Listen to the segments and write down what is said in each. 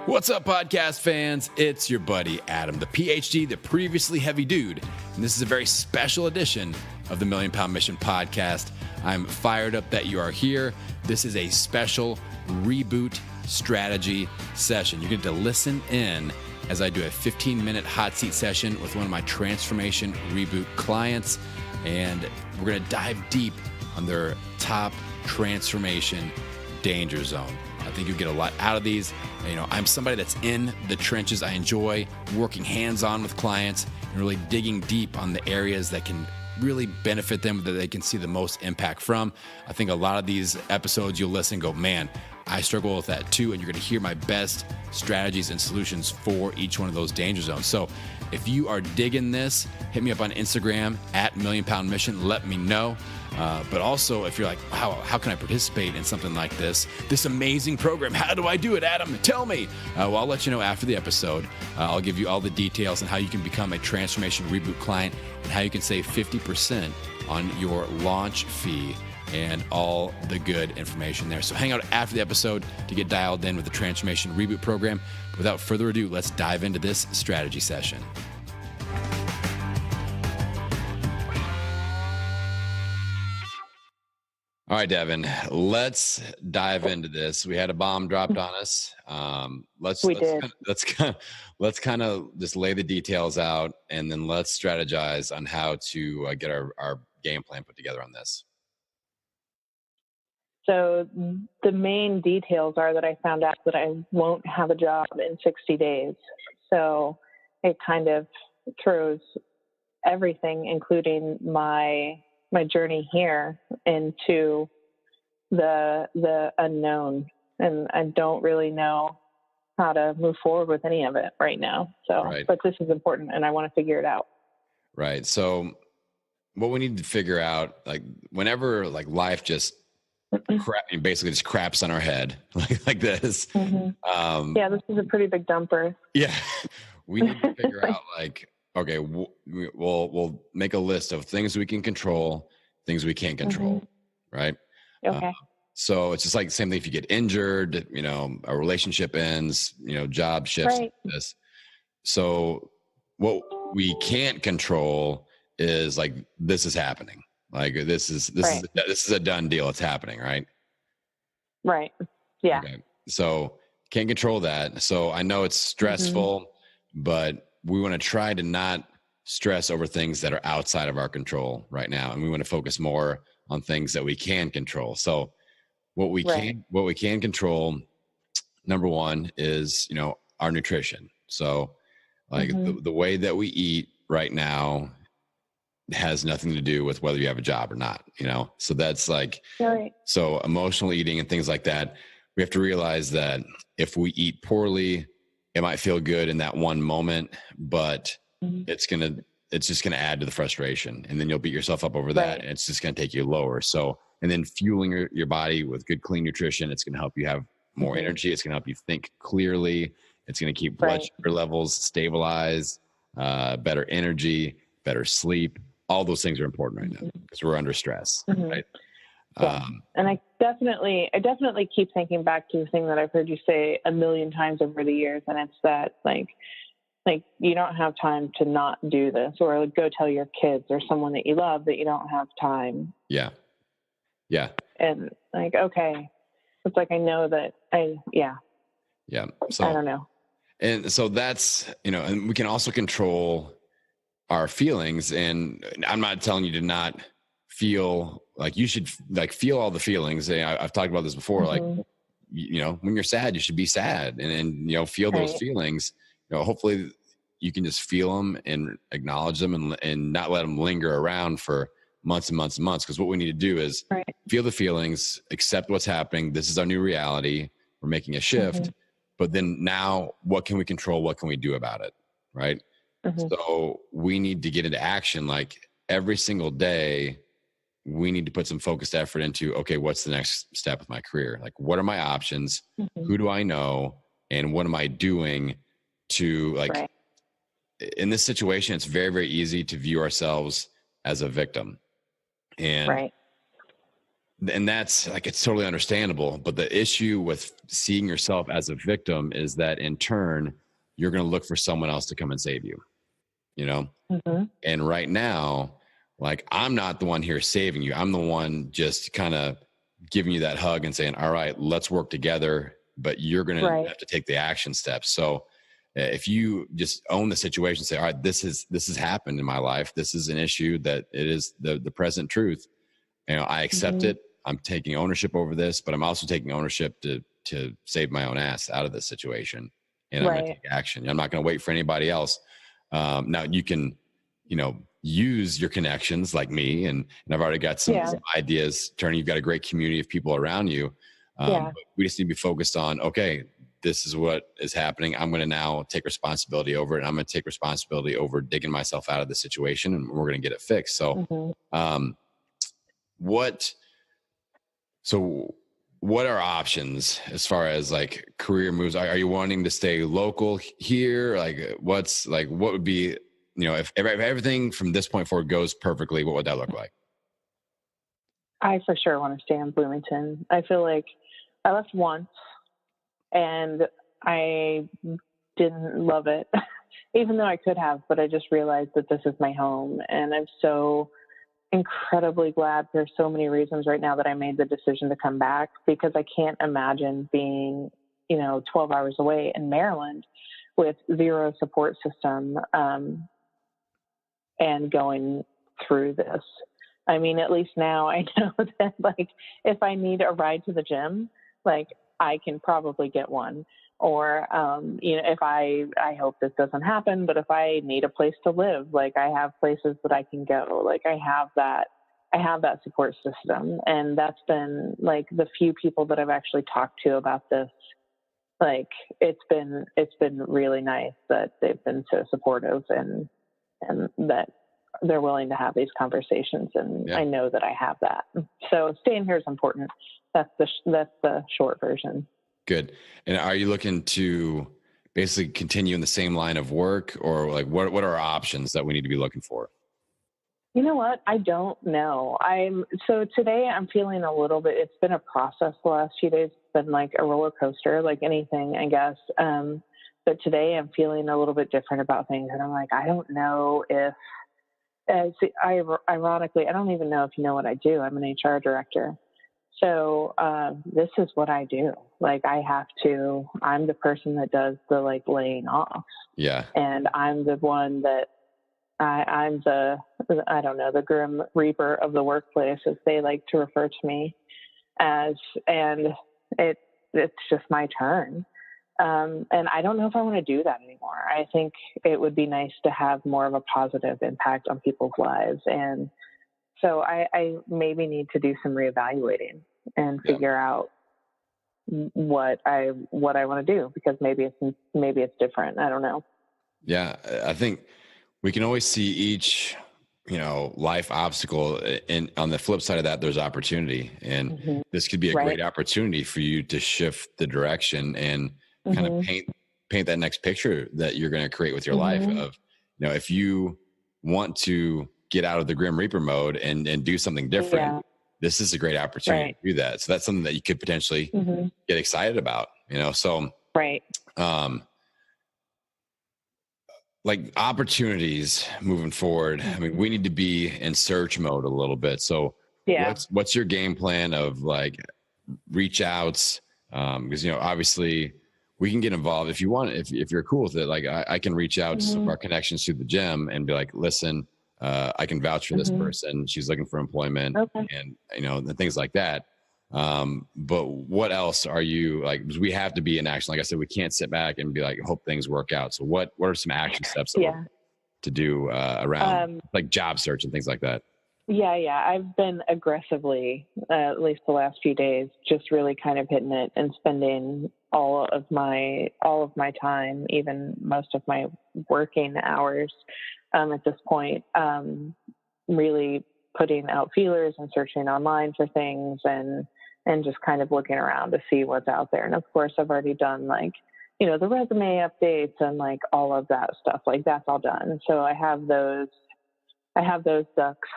What's up, podcast fans? It's your buddy Adam, the PhD, the previously heavy dude, and this is a very special edition of the Million Pound Mission podcast. I'm fired up that you are here. This is a special reboot strategy session. You get to listen in as I do a 15-minute hot seat session with one of my Transformation ReBoot clients, and we're going to dive deep on their top transformation danger zone. I think you get a lot out of these. You know, I'm somebody that's in the trenches. I enjoy working hands-on with clients and really digging deep on the areas that can really benefit them, that they can see the most impact from. I think a lot of these episodes you'll listen and go, man, I struggle with that too. And you're going to hear my best strategies and solutions for each one of those danger zones. So if you are digging this, hit me up on Instagram at Million Pound Mission. Let me know. But also, if you're like, wow, how can I participate in something like this amazing program? How do I do it, Adam? Tell me. Well, I'll let you know after the episode. I'll give you all the details on how you can become a Transformation ReBoot client and how you can save 50% on your launch fee and all the good information there. So hang out after the episode to get dialed in with the Transformation ReBoot program. But without further ado, let's dive into this strategy session. All right, Devin, let's dive into this. We had a bomb dropped on us. Let's kind of just lay the details out, and then let's strategize on how to get our game plan put together on this. So the main details are that I found out that I won't have a job in 60 days. So it kind of throws everything, including my journey here, into the unknown, and I don't really know how to move forward with any of it right now. So, right. But this is important, and I want to figure it out. Right. So what we need to figure out, like whenever like life just basically just craps on our head like this. Mm-hmm. Yeah, this is a pretty big dumper. Yeah, we need to figure out like, okay, we'll make a list of things we can control, things we can't control, right? Okay. So it's just like the same thing if you get injured, you know, a relationship ends, you know, job shifts. Right. This. So what we can't control is like, this is happening. Like this is a done deal. It's happening, right? Right. Yeah. Okay. So can't control that. So I know it's stressful, but we want to try to not stress over things that are outside of our control right now. And we want to focus more on things that we can control. So what we can control, number one is, you know, our nutrition. So like the way that we eat right now has nothing to do with whether you have a job or not, you know? So that's like, so emotional eating and things like that, we have to realize that if we eat poorly, it might feel good in that one moment, but it's just going to add to the frustration, and then you'll beat yourself up over that, and it's just going to take you lower. So, and then fueling your body with good, clean nutrition, it's going to help you have more energy. It's going to help you think clearly. It's going to keep blood sugar levels stabilized, better energy, better sleep. All those things are important right now because we're under stress, right? Yeah. And I definitely keep thinking back to the thing that I've heard you say a million times over the years, and it's that like you don't have time to not do this, or like, go tell your kids or someone that you love that you don't have time. Yeah. Yeah. And like, okay, it's like, I know that Yeah. So I don't know. And so that's, you know, and we can also control our feelings. And I'm not telling you to not feel, like you should like feel all the feelings. I've talked about this before. Like, you know, when you're sad, you should be sad and you know, feel those feelings. You know, hopefully you can just feel them and acknowledge them and not let them linger around for months and months and months. Because what we need to do is feel the feelings, accept what's happening. This is our new reality. We're making a shift. But then now what can we control? What can we do about it? Right. So we need to get into action. Like every single day, we need to put some focused effort into, okay, what's the next step with my career? Like, what are my options? Who do I know? And what am I doing to like, in this situation, it's very, very easy to view ourselves as a victim. And and that's like, it's totally understandable. But the issue with seeing yourself as a victim is that in turn, you're going to look for someone else to come and save you, you know? Mm-hmm. And right now, like, I'm not the one here saving you. I'm the one just kind of giving you that hug and saying, all right, let's work together, but you're going to have to take the action steps. So if you just own the situation, say, all right, this has happened in my life. This is an issue that it is the present truth. You know, I accept Mm-hmm. it. I'm taking ownership over this, but I'm also taking ownership to save my own ass out of this situation. And I'm going to take action. I'm not going to wait for anybody else. Now you can, use your connections like me, and I've already got some ideas turning. You've got a great community of people around you. But we just need to be focused on, okay, this is what is happening. I'm going to now take responsibility over it. And I'm going to take responsibility over digging myself out of the situation, and we're going to get it fixed. So, what are options as far as like career moves? Are you wanting to stay local here? Like what would be, if everything from this point forward goes perfectly, what would that look like? I for sure want to stay in Bloomington. I feel like I left once and I didn't love it, even though I could have, but I just realized that this is my home. And I'm so incredibly glad for so many reasons right now that I made the decision to come back, because I can't imagine being, 12 hours away in Maryland with zero support system, and going through this. I mean, at least now I know that, like, if I need a ride to the gym, like, I can probably get one. Or, if I hope this doesn't happen, but if I need a place to live, like, I have places that I can go. Like, I have that support system. And that's been, like, the few people that I've actually talked to about this. Like, it's been really nice that they've been so supportive and that they're willing to have these conversations. And I know that I have that. So staying here is important. That's the short version. Good. And are you looking to basically continue in the same line of work, or like what are options that we need to be looking for? You know what? I don't know. So today I'm feeling a little bit, it's been a process the last few days. It's been like a roller coaster, like anything, I guess. But today I'm feeling a little bit different about things. And I'm like, I don't know if, ironically, I don't even know if you know what I do. I'm an HR director. So this is what I do. Like, I'm the person that does the, like, laying off. Yeah. And I'm the one that I'm the grim reaper of the workplace, as they like to refer to me as, and it's just my turn. And I don't know if I want to do that anymore. I think it would be nice to have more of a positive impact on people's lives. And so I maybe need to do some reevaluating and figure out what I want to do, because maybe it's different. I don't know. Yeah. I think we can always see each, life obstacle, and on the flip side of that, there's opportunity. And this could be a great opportunity for you to shift the direction and kind of paint that next picture that you're going to create with your life of, if you want to get out of the Grim Reaper mode and do something different, this is a great opportunity to do that. So that's something that you could potentially get excited about, so, like opportunities moving forward. I mean, we need to be in search mode a little bit. So what's your game plan of like reach outs? Because, obviously we can get involved if you want, if you're cool with it. Like I can reach out to some of our connections through the gym and be like, listen, I can vouch for this person. She's looking for employment and, and things like that. But what else are you like? Because we have to be in action. Like I said, we can't sit back and be like, hope things work out. So what are some action steps to do around like job search and things like that? Yeah. I've been aggressively, at least the last few days, just really kind of hitting it and spending all of my time, even most of my working hours, at this point, really putting out feelers and searching online for things and just kind of looking around to see what's out there. And of course, I've already done like, the resume updates and like all of that stuff. Like, that's all done. So I have those ducks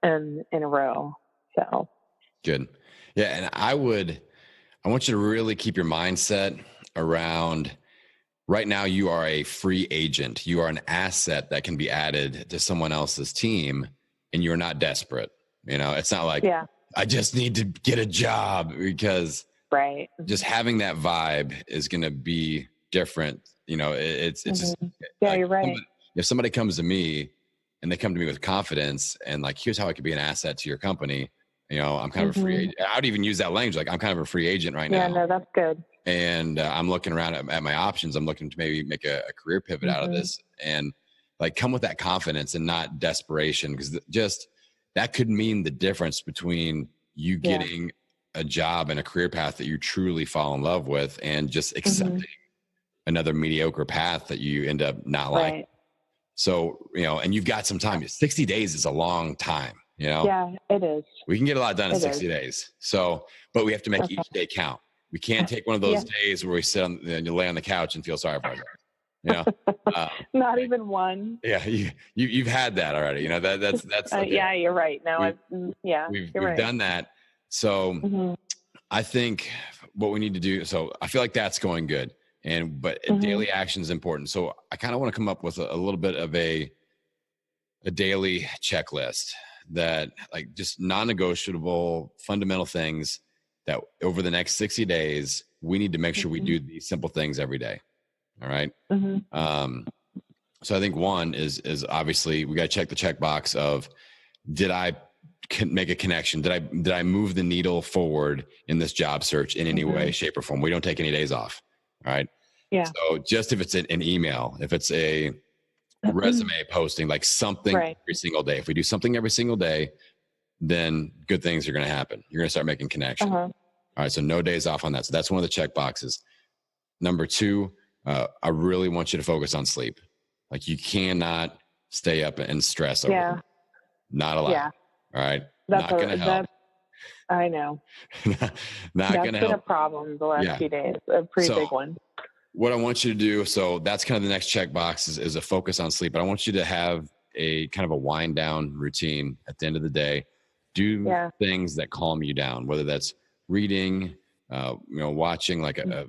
in a row. So good. Yeah. And I want you to really keep your mindset around right now. You are a free agent. You are an asset that can be added to someone else's team, and you're not desperate. It's not like, I just need to get a job, because right. just having that vibe is going to be different. It's just, you're right. if somebody comes to me and they come to me with confidence and like, here's how I could be an asset to your company. I'm kind of a free agent. I would even use that language. Like, I'm kind of a free agent right now. Yeah, no, that's good. And I'm looking around at my options. I'm looking to maybe make a career pivot out of this, and like come with that confidence and not desperation, because just that could mean the difference between you getting a job and a career path that you truly fall in love with, and just accepting another mediocre path that you end up not liking. So, and you've got some time. 60 days is a long time, Yeah, it is. We can get a lot done in 60 days. So, but we have to make each day count. We can't take one of those days where we sit on and you lay on the couch and feel sorry for ourselves. Not even one. Yeah, you've had that already. That's okay. Yeah, you're right. Now we've done that. So I think what we need to do. So I feel like that's going good, but daily action is important. So I kind of want to come up with a little bit of a daily checklist that, like, just non-negotiable fundamental things that over the next 60 days, we need to make sure we do these simple things every day. All right. So I think one is obviously we got to check the checkbox of, did I make a connection? Did I move the needle forward in this job search in any way, shape, or form? We don't take any days off. All right. Yeah. So just if it's an email, if it's a resume posting, like something every single day. If we do something every single day, then good things are going to happen. You're going to start making connections. All right. So no days off on that. So that's one of the check boxes. Number two, I really want you to focus on sleep. Like, you cannot stay up and stress over it. Not allowed. Yeah. All right. Not going to help. I know. Not going to help. That's been a problem the last few days. A pretty big one. What I want you to do, so that's kind of the next check box is a focus on sleep. But I want you to have a kind of a wind down routine at the end of the day. Do things that calm you down, whether that's reading, watching like a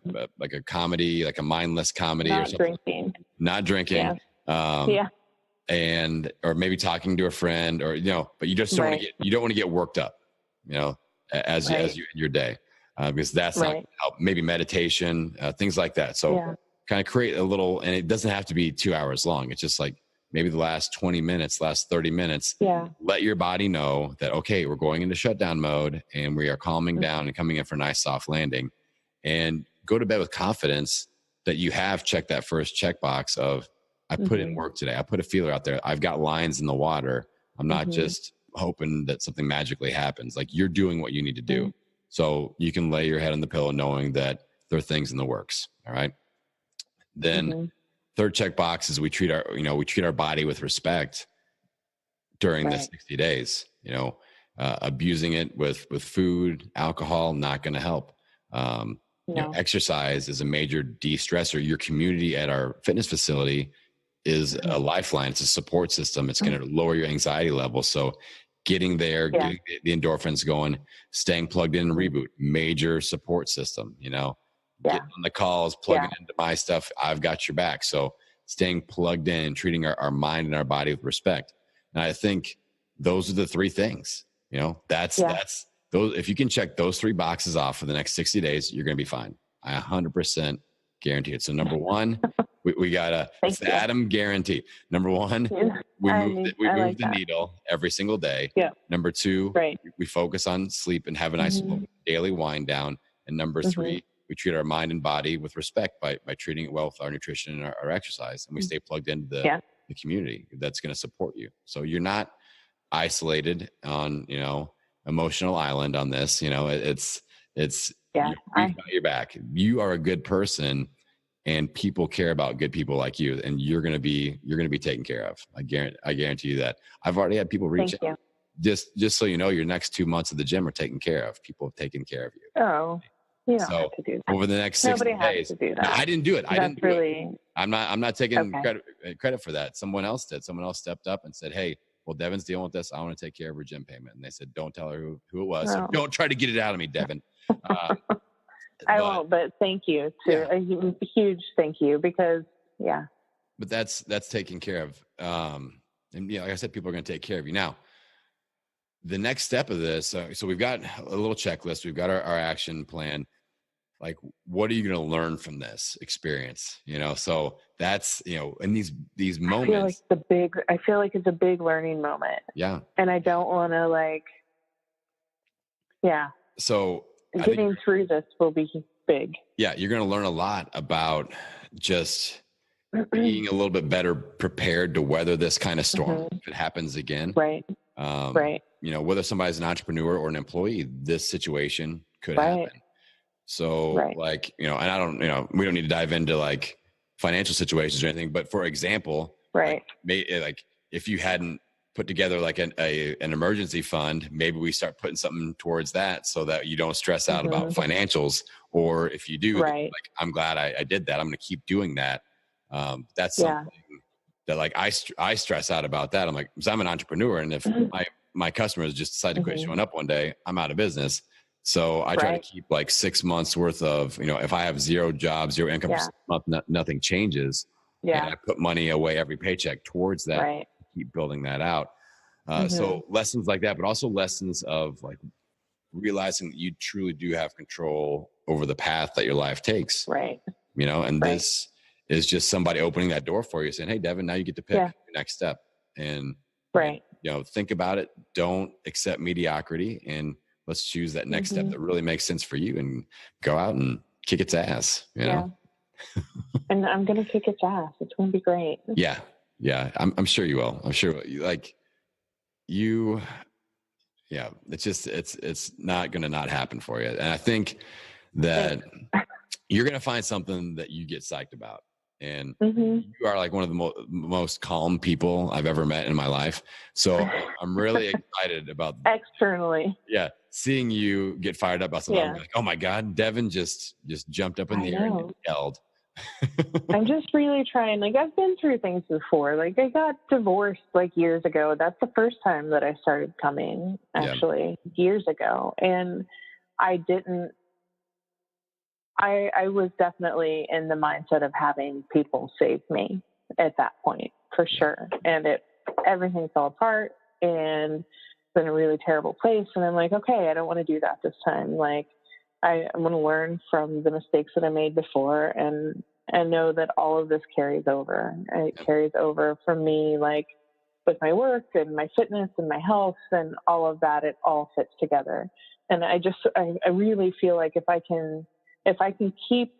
comedy, like a mindless comedy, or something. Not drinking. And or maybe talking to a friend, or but you just don't want to get worked up, as you in your day. Because that's not going to help. Maybe meditation, things like that. So kind of create a little, and it doesn't have to be 2 hours long. It's just like maybe the last 20 minutes, last 30 minutes, let your body know that, okay, we're going into shutdown mode and we are calming down and coming in for a nice soft landing, and go to bed with confidence that you have checked that first checkbox of, I put in work today. I put a feeler out there. I've got lines in the water. I'm not just hoping that something magically happens. Like, you're doing what you need to do. So you can lay your head on the pillow knowing that there are things in the works. All right. Then third check box is we treat our body with respect during the 60 days. Abusing it with food, alcohol, not going to help. Exercise is a major de-stressor. Your community at our fitness facility is a lifeline. It's a support system. It's going to lower your anxiety level. So getting there, getting the endorphins going, staying plugged in ReBoot, major support system, getting on the calls, plugging into my stuff. I've got your back. So staying plugged in, treating our mind and our body with respect. And I think those are the three things, that's those. If you can check those three boxes off for the next 60 days, you're going to be fine. I 100% guarantee it. So number one, we got it's the Adam guarantee. Number one, we move the needle every single day. Number two, we focus on sleep and have a nice daily wind down. And number three, we treat our mind and body with respect by treating it well with our nutrition and our exercise. And we stay plugged into the community that's going to support you. So you're not isolated on, emotional island on this. We've got your back. You are a good person, and people care about good people like you, and you're going to be taken care of. I guarantee you that. I've already had people reach out. Just so you know, your next 2 months at the gym are taken care of. People have taken care of you. Oh, you don't have to do that. Over the next 60 days, has to do that. No, I didn't do it. I didn't do it. I'm not taking credit for that. Someone else did. Someone else stepped up and said, "Hey, well, Devin's dealing with this. I want to take care of her gym payment. And they said, don't tell her who it was. Oh. So don't try to get it out of me, Devin. I won't, but thank you. A huge thank you, because but that's taken care of. And like I said, people are going to take care of you. Now, the next step of this, so we've got a little checklist. We've got our action plan. Like, what are you going to learn from this experience? So that's, in these moments. I feel like it's a big learning moment. Yeah. And I don't want to So getting through this will be big. Yeah. You're going to learn a lot about just being a little bit better prepared to weather this kind of storm if it happens again. Right. Right. Whether somebody's an entrepreneur or an employee, this situation could happen. So and I don't, we don't need to dive into like financial situations or anything, but for example, like if you hadn't put together like an emergency fund, maybe we start putting something towards that so that you don't stress out about financials. Or if you do, like, I'm glad I did that. I'm going to keep doing that. That's something that like I stress out about that. I'm like, because I'm an entrepreneur, and if my customers just decide to quit showing up one day, I'm out of business. So I try to keep like 6 months worth of, if I have zero jobs, zero income, for 6 months, nothing changes. And I put money away every paycheck towards that, keep building that out. So lessons like that, but also lessons of like realizing that you truly do have control over the path that your life takes. And this is just somebody opening that door for you saying, hey, Devin, now you get to pick your next step. And, think about it. Don't accept mediocrity, and let's choose that next step that really makes sense for you, and go out and kick its ass, know? And I'm going to kick its ass. It's going to be great. Yeah. I'm sure you will. I'm sure it's just, it's not going to not happen for you. And I think that you're going to find something that you get psyched about. And you are like one of the most calm people I've ever met in my life. So I'm really excited about externally. Seeing you get fired up about something. I'm like, oh my God, Devin just jumped up in the air and yelled. I'm just really trying. Like, I've been through things before. Like, I got divorced like years ago. That's the first time that I started coming, actually, years ago. And I was definitely in the mindset of having people save me at that point, for sure. And everything fell apart, and it's been a really terrible place. And I'm like, okay, I don't want to do that this time. Like, I want to learn from the mistakes that I made before, and know that all of this carries over. It carries over for me, like with my work and my fitness and my health and all of that. It all fits together. And I really feel like if I can keep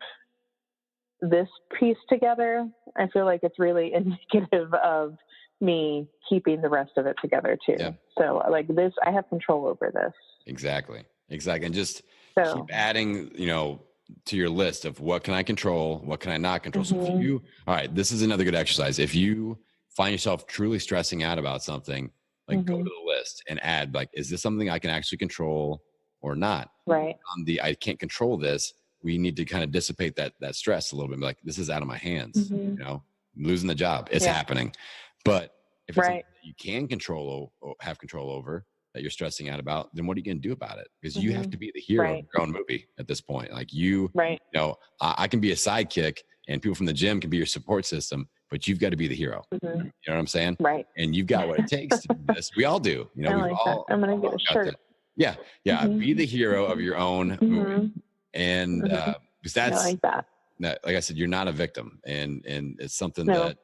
this piece together, I feel like it's really indicative of me keeping the rest of it together too. So like this, I have control over this. Exactly. And just keep adding, to your list of what can I control, what can I not control. So if you, all right, this is another good exercise. If you find yourself truly stressing out about something, like go to the list and add, like, is this something I can actually control or not? Right. On the, I can't control this. We need to kind of dissipate that stress a little bit. Like, this is out of my hands, I'm losing the job. It's happening. But if it's something that you can control or have control over, that you're stressing out about, then what are you going to do about it? Because you have to be the hero of your own movie at this point. Like I can be a sidekick, and people from the gym can be your support system, but you've got to be the hero. You know what I'm saying? Right. And you've got what it takes to do this. We all do. I like that. I'm going to get a shirt. Be the hero of your own movie. And because that's, I like that. Like I said, you're not a victim, and it's something that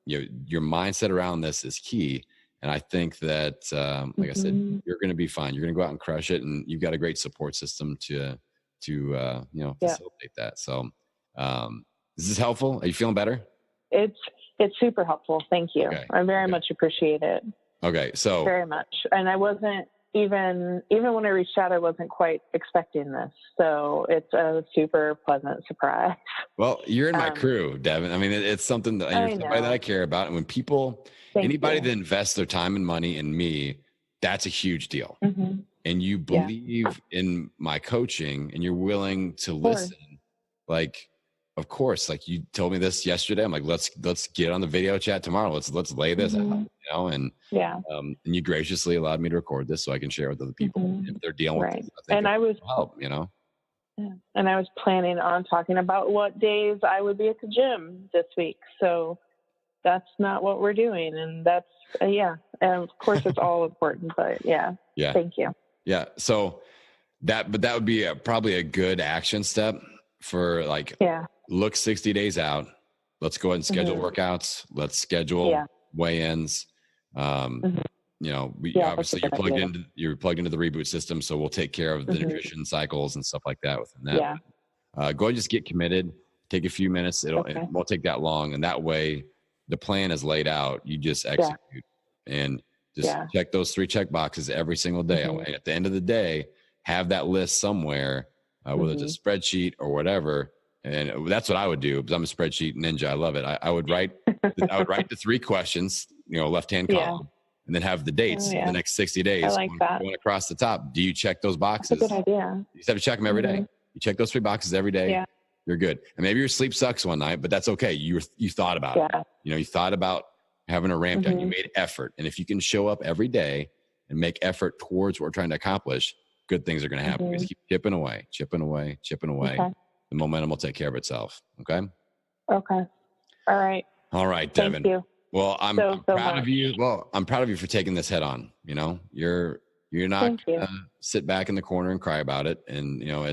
your mindset around this is key. And I think that, like I said, you're going to be fine. You're going to go out and crush it, and you've got a great support system to facilitate that. So, is this helpful? Are you feeling better? It's super helpful. Thank you. Okay. I very much appreciate it. Okay, so very much. And I wasn't even when I reached out, I wasn't quite expecting this. So it's a super pleasant surprise. Well, you're in my crew, Devin. I mean, it's something that you're somebody that I care about. And when people, anybody that invests their time and money in me, that's a huge deal. And you believe in my coaching, and you're willing to listen. Like, of course, like you told me this yesterday. I'm like, let's get on the video chat tomorrow. Let's lay this out, you know, and you graciously allowed me to record this so I can share with other people if they're dealing with this. I think and I was help, you know. And I was planning on talking about what days I would be at the gym this week. So that's not what we're doing. And that's, and of course it's all important, but thank you. Yeah. So that would be probably a good action step for like, look 60 days out. Let's go ahead and schedule workouts. Let's schedule weigh-ins. You know, obviously you're plugged into the ReBoot system, so we'll take care of the nutrition cycles and stuff like that within that. Yeah. Go ahead and just get committed. Take a few minutes. It won't take that long, and that way the plan is laid out. You just execute and just check those 3 check boxes every single day. And at the end of the day, have that list somewhere, whether it's a spreadsheet or whatever. And that's what I would do, because I'm a spreadsheet ninja. I love it. I would write the 3 questions, you know, left-hand column. And then have the dates in the next 60 days. I like that. Going across the top. Do you check those boxes? That's a good idea. You just have to check them every day. You check those 3 boxes every day. Yeah. You're good. And maybe your sleep sucks one night, but that's okay. You thought about it. You know, you thought about having a ramp down. You made effort. And if you can show up every day and make effort towards what we're trying to accomplish, good things are going to happen. We just keep chipping away. Okay. The momentum will take care of itself. Okay. Okay. All right, Devin. Thank you. Well, I'm proud of you. Well, I'm proud of you for taking this head on. You know, you're not gonna sit back in the corner and cry about it. And you know,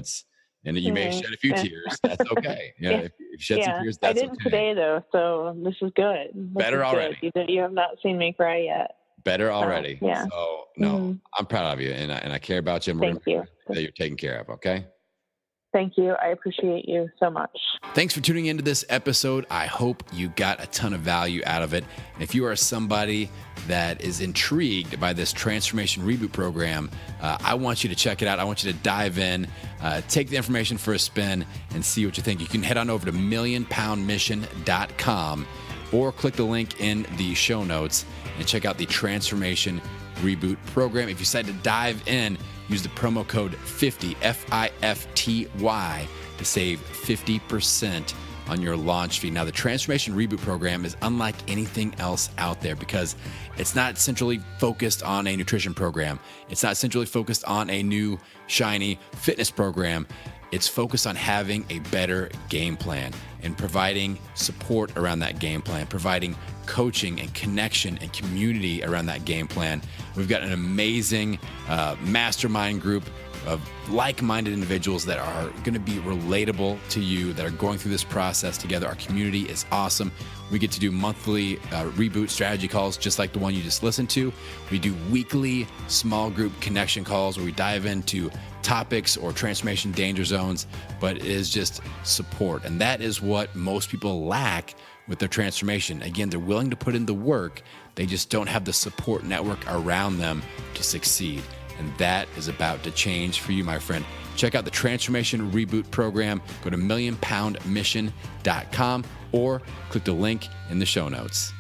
you may shed a few tears. That's okay. If you shed some tears, that's okay. I didn't today though, so this is good. Better already. Good. You have not seen me cry yet. Better already. So I'm proud of you, and I care about you. And Thank you. That you're taken care of. Okay. Thank you. I appreciate you so much. Thanks for tuning into this episode. I hope you got a ton of value out of it. And if you are somebody that is intrigued by this Transformation ReBoot program, I want you to check it out. I want you to dive in, take the information for a spin, and see what you think. You can head on over to millionpoundmission.com or click the link in the show notes and check out the Transformation ReBoot program. If you decide to dive in, use the promo code 50, FIFTY, to save 50% on your launch fee. Now, the Transformation ReBoot program is unlike anything else out there because it's not centrally focused on a nutrition program. It's not centrally focused on a new, shiny fitness program. It's focused on having a better game plan and providing support around that game plan, providing coaching and connection and community around that game plan. We've got an amazing mastermind group of like-minded individuals that are going to be relatable to you, that are going through this process together. Our community is awesome. We get to do monthly ReBoot strategy calls, just like the one you just listened to. We do weekly small group connection calls where we dive into topics or transformation danger zones, but it is just support. And that is what most people lack with their transformation. Again, they're willing to put in the work. They just don't have the support network around them to succeed. And that is about to change for you, my friend. Check out the Transformation ReBoot program. Go to millionpoundmission.com or click the link in the show notes.